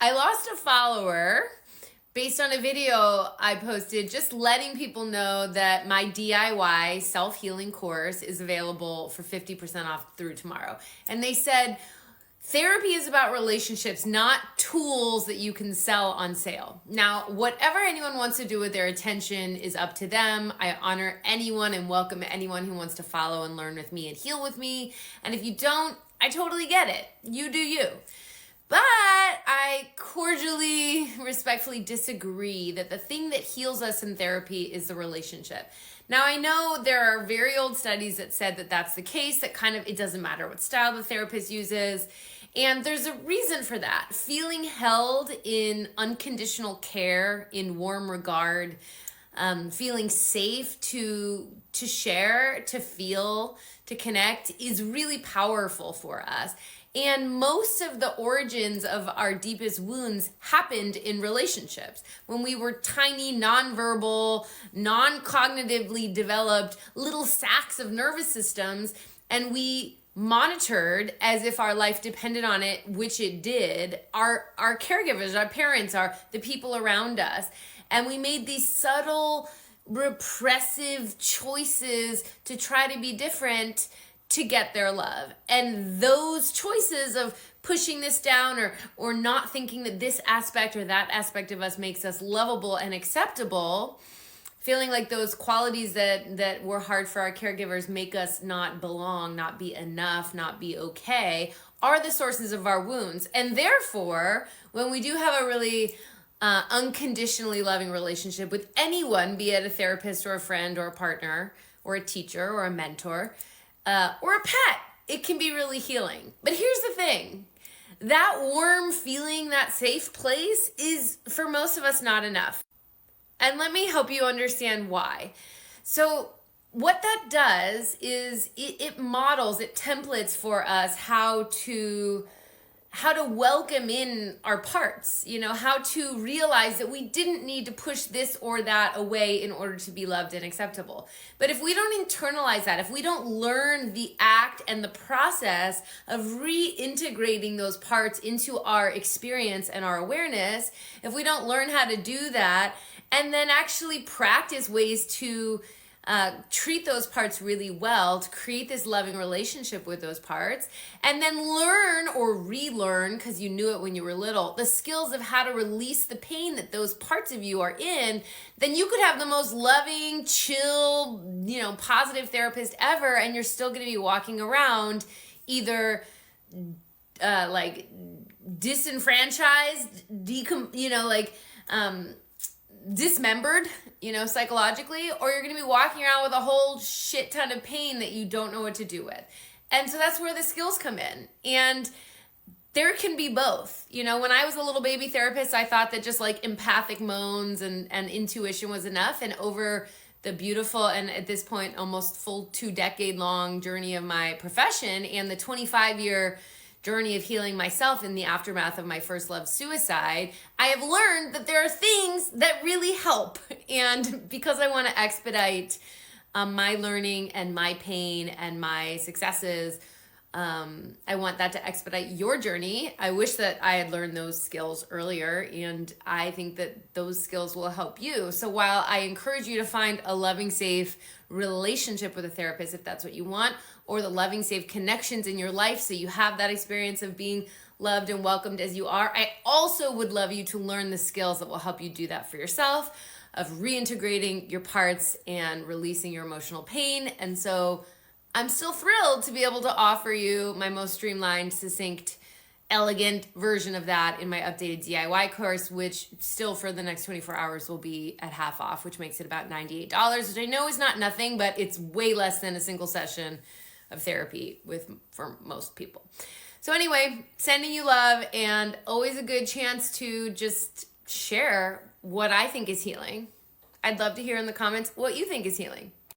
I lost a follower based on a video I posted just letting people know that my DIY self-healing course is available for 50% off through tomorrow. And they said, therapy is about relationships, not tools that you can sell on sale. Now, whatever anyone wants to do with their attention is up to them. I honor anyone and welcome anyone who wants to follow and learn with me and heal with me. And if you don't, I totally get it. You do you. But I cordially, respectfully disagree that the thing that heals us in therapy is the relationship. Now, I know there are very old studies that said that that's the case, that kind of it doesn't matter what style the therapist uses. And there's a reason for that. Feeling held in unconditional care, in warm regard, feeling safe to share, to feel, to connect is really powerful for us. And most of the origins of our deepest wounds happened in relationships. When we were tiny, nonverbal, non-cognitively developed little sacks of nervous systems, and we monitored as if our life depended on it, which it did, our caregivers, our parents, the people around us. And we made these subtle, repressive choices to try to be different to get their love. And those choices of pushing this down or not thinking that this aspect or that aspect of us makes us lovable and acceptable, feeling like those qualities that were hard for our caregivers make us not belong, not be enough, not be okay, are the sources of our wounds. And therefore, when we do have a really unconditionally loving relationship with anyone, be it a therapist or a friend or a partner or a teacher or a mentor, or a pet, it can be really healing. But here's the thing. That warm feeling, that safe place is, for most of us, not enough. And let me help you understand why. So what that does is it models, it templates for us how to welcome in our parts, how to realize that we didn't need to push this or that away in order to be loved and acceptable. But if we don't internalize that, if we don't learn the act and the process of reintegrating those parts into our experience and our awareness, if we don't learn how to do that and then actually practice ways to treat those parts really well, to create this loving relationship with those parts, and then learn or relearn, because you knew it when you were little, the skills of how to release the pain that those parts of you are in, then you could have the most loving, chill, positive therapist ever, and you're still going to be walking around either like disenfranchised, dismembered, psychologically, or you're going to be walking around with a whole shit ton of pain that you don't know what to do with. And so that's where the skills come in. And there can be both. When I was a little baby therapist, I thought that just like empathic moans and intuition was enough. And over the beautiful and at this point almost full 2-decade long journey of my profession and the 25-year journey of healing myself in the aftermath of my first love suicide, I have learned that there are things that really help. And because I want to expedite my learning and my pain and my successes, I want that to expedite your journey. I wish that I had learned those skills earlier, and I think that those skills will help you. So while I encourage you to find a loving, safe relationship with a therapist, if that's what you want, or the loving, safe connections in your life so you have that experience of being loved and welcomed as you are, I also would love you to learn the skills that will help you do that for yourself, of reintegrating your parts and releasing your emotional pain. And so I'm still thrilled to be able to offer you my most streamlined, succinct, elegant version of that in my updated DIY course, which still for the next 24 hours will be at half off, which makes it about $98, which I know is not nothing, but it's way less than a single session of therapy for most people. So anyway, sending you love, and always a good chance to just share what I think is healing. I'd love to hear in the comments what you think is healing.